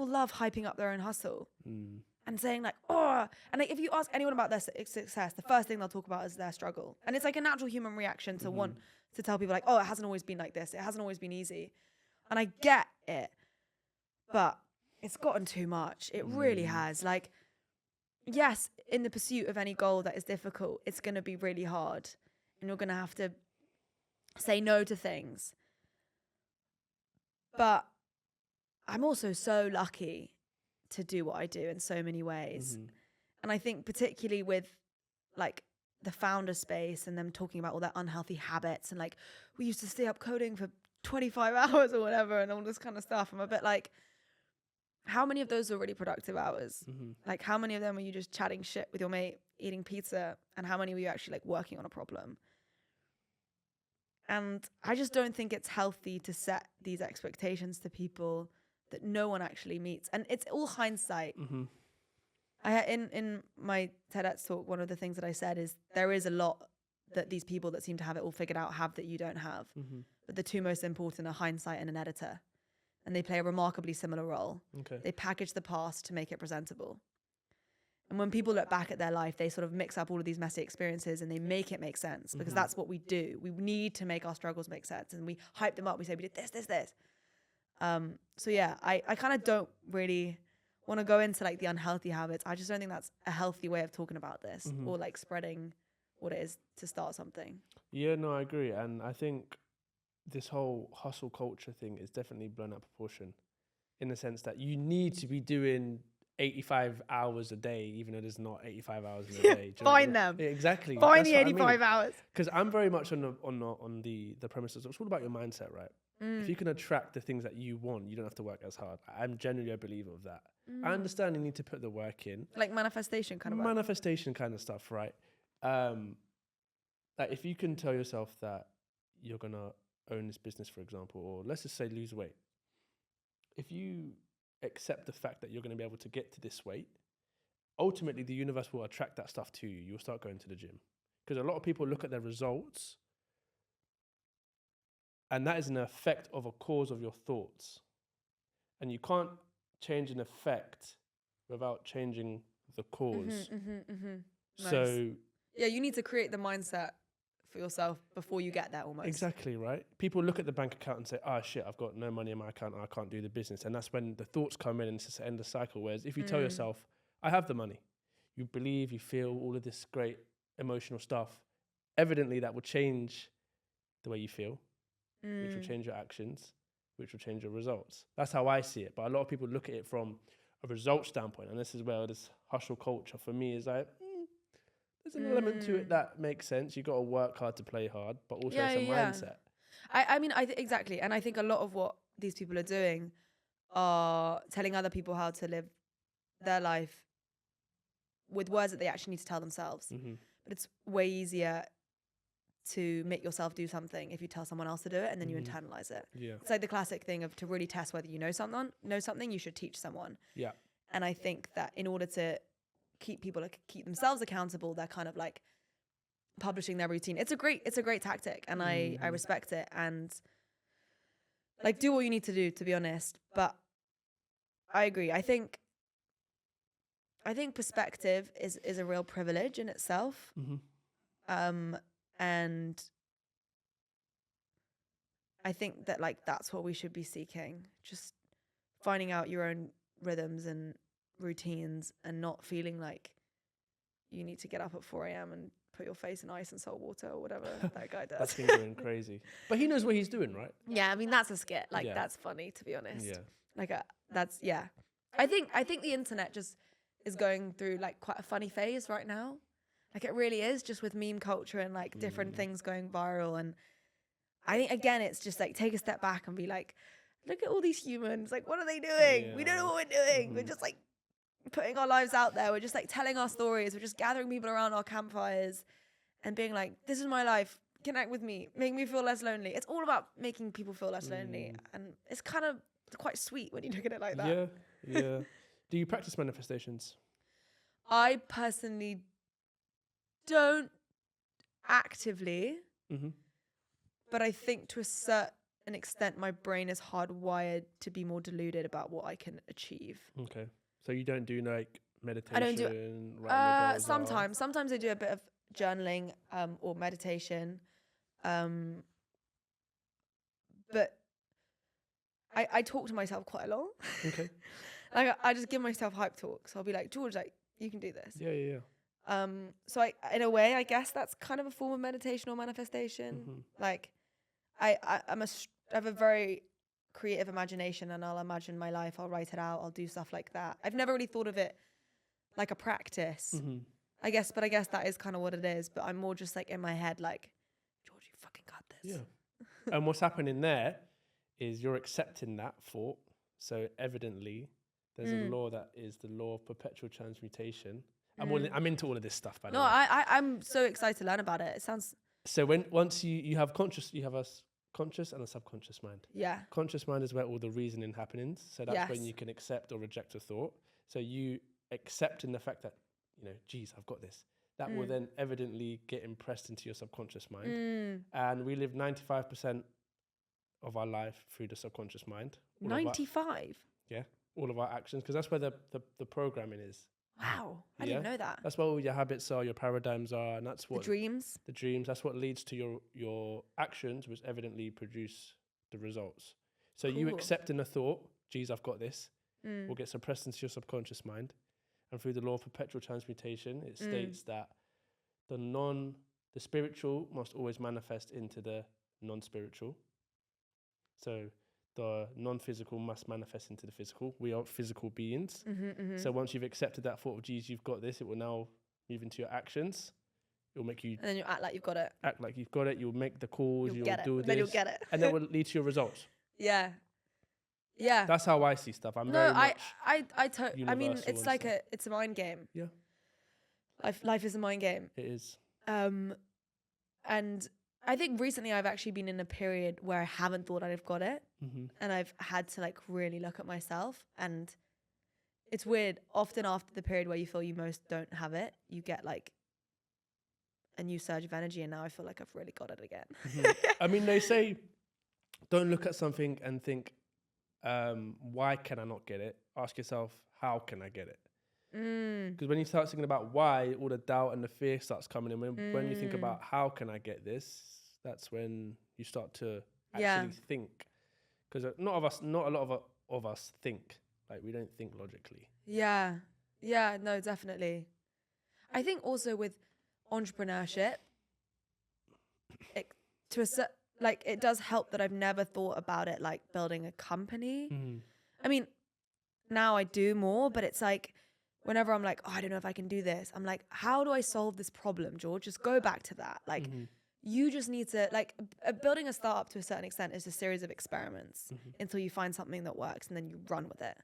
people love hyping up their own hustle and saying like, oh, and like if you ask anyone about their success, the first thing they'll talk about is their struggle. And it's like a natural human reaction to want to tell people like, oh, it hasn't always been like this. It hasn't always been easy. And I get it, but it's gotten too much. It really has. Like, yes, in the pursuit of any goal that is difficult, it's going to be really hard and you're going to have to say no to things. But I'm also so lucky to do what I do in so many ways. And I think particularly with like the founder space and them talking about all their unhealthy habits and like, we used to stay up coding for 25 hours or whatever and all this kind of stuff. I'm a bit like, how many of those are really productive hours? Like how many of them were you just chatting shit with your mate, eating pizza, and how many were you actually like working on a problem? And I just don't think it's healthy to set these expectations to people that no one actually meets. And it's all hindsight. In my TEDx talk, one of the things that I said is there is a lot that these people that seem to have it all figured out have that you don't have. But the two most important are hindsight and an editor. And they play a remarkably similar role. They package the past to make it presentable. And when people look back at their life, they sort of mix up all of these messy experiences and they make it make sense because that's what we do. We need to make our struggles make sense. And we hype them up. We say, we did this, this, this. So yeah, I kind of don't really want to go into like the unhealthy habits. I just don't think that's a healthy way of talking about this or like spreading what it is to start something. Yeah, no, I agree. And I think this whole hustle culture thing is definitely blown out of proportion in the sense that you need to be doing 85 hours a day, even though there's not 85 hours in a day. Find them. Exactly. Find the 85 hours. Because I'm very much on the premises. It's all about your mindset, right? If you can attract the things that you want, you don't have to work as hard. I'm genuinely a believer of that. I understand you need to put the work in. Like manifestation kind of work. Manifestation kind of stuff, right? Like if you can tell yourself that you're going to own this business, for example, or let's just say lose weight. If you accept the fact that you're going to be able to get to this weight, ultimately the universe will attract that stuff to you. You'll start going to the gym. Because a lot of people look at their results and that is an effect of a cause of your thoughts. And you can't change an effect without changing the cause. So nice. Yeah, you need to create the mindset for yourself before you get there almost. Exactly, right? People look at the bank account and say, oh shit, I've got no money in my account, I can't do the business. And that's when the thoughts come in and it's just the end of the cycle. Whereas if you tell yourself, I have the money, you believe, you feel all of this great emotional stuff, evidently that will change the way you feel, which will change your actions, which will change your results. That's how I see it. But a lot of people look at it from a result standpoint. And this is where this hustle culture for me is like, there's an element to it that makes sense. You got to work hard to play hard, but also it's a mindset. I mean, exactly. And I think a lot of what these people are doing are telling other people how to live their life with words that they actually need to tell themselves. But it's way easier to make yourself do something if you tell someone else to do it and then you internalize it. It's like the classic thing of to really test whether you know something, you should teach someone. And I think that in order to keep themselves accountable, they're kind of like publishing their routine. It's a great tactic and I respect it and like do what you need to do, to be honest. But I agree. I think perspective is a real privilege in itself. And I think that like that's what we should be seeking, just finding out your own rhythms and routines and not feeling like you need to get up at 4 a.m. and put your face in ice and salt water or whatever that guy does. That's been going crazy. But he knows what he's doing, right? Yeah, I mean, that's a skit. Like, that's funny, to be honest. Like, I think the internet just is going through like quite a funny phase right now. Like it really is, just with meme culture and like different things going viral. And I think, again, it's just like take a step back and be like, look at all these humans. Like, what are they doing? We don't know what we're doing. We're just like putting our lives out there. We're just like telling our stories. We're just gathering people around our campfires and being like, this is my life. Connect with me. Make me feel less lonely. It's all about making people feel less lonely. And it's kind of quite sweet when you look at it like that. Yeah. Do you practice manifestations? I personally don't actively, but I think to a certain, an extent, my brain is hardwired to be more deluded about what I can achieve. Okay. So you don't do like meditation? I don't do writing your goals sometimes. Sometimes I do a bit of journaling or meditation. But I talk to myself quite a lot. Okay. Like I just give myself hype talks. I'll be like, George, like you can do this. Yeah. So I, in a way, I guess that's kind of a form of meditation or manifestation. Mm-hmm. Like I have a very creative imagination, and I'll imagine my life. I'll write it out. I'll do stuff like that. I've never really thought of it like a practice. Mm-hmm. I guess that is kind of what it is. But I'm more just like in my head, like, George, you fucking got this. Yeah. And what's happening there is you're accepting that thought. So evidently, there's a law that is the law of perpetual transmutation. I'm into all of this stuff, by the way. No, I'm so excited to learn about it. It sounds. So once you have you have a conscious and a subconscious mind. Yeah. Conscious mind is where all the reasoning happens. So that's when Yes. you can accept or reject a thought. So you accepting the fact that, geez, I've got this. That will then evidently get impressed into your subconscious mind. And we live 95% of our life through the subconscious mind. 95? Yeah. All of our actions, because that's where the programming is. Wow. I didn't know that. That's where all your habits are, your paradigms are, and that's what The dreams. That's what leads to your actions, which evidently produce the results. So Cool. you accepting a thought, geez, I've got this, will get suppressed into your subconscious mind. And through the law of perpetual transmutation, it states that the spiritual must always manifest into the non-spiritual. So the non-physical must manifest into the physical. We are physical beings. So once you've accepted that thought of, geez, you've got this, it will now move into your actions. It will make you... And then you act like you've got it. Act like you've got it. You'll make the calls. You'll get do it. this. Then you'll get it. And that will lead to your results. Yeah. Yeah. That's how I see stuff. I'm No, very much I mean, universal it's and like stuff. it's a mind game. Yeah. Life is a mind game. It is. And I think recently I've actually been in a period where I haven't thought I've got it. And I've had to like really look at myself. And it's weird. Often after the period where you feel you most don't have it, you get like a new surge of energy. And now I feel like I've really got it again. I mean, they say, don't look at something and think, why can I not get it? Ask yourself, how can I get it? Because when you start thinking about why, all the doubt and the fear starts coming in. When you think about how can I get this, that's when you start to actually think. Because not a lot of us think. Like, we don't think logically. Yeah. Yeah, no, definitely. I think also with entrepreneurship, it does help that I've never thought about it like building a company. I mean, now I do more, but it's like whenever I'm like, oh, I don't know if I can do this, I'm like, how do I solve this problem, George? Just go back to that. Like, you just need to, like, building a startup to a certain extent is a series of experiments until you find something that works and then you run with it.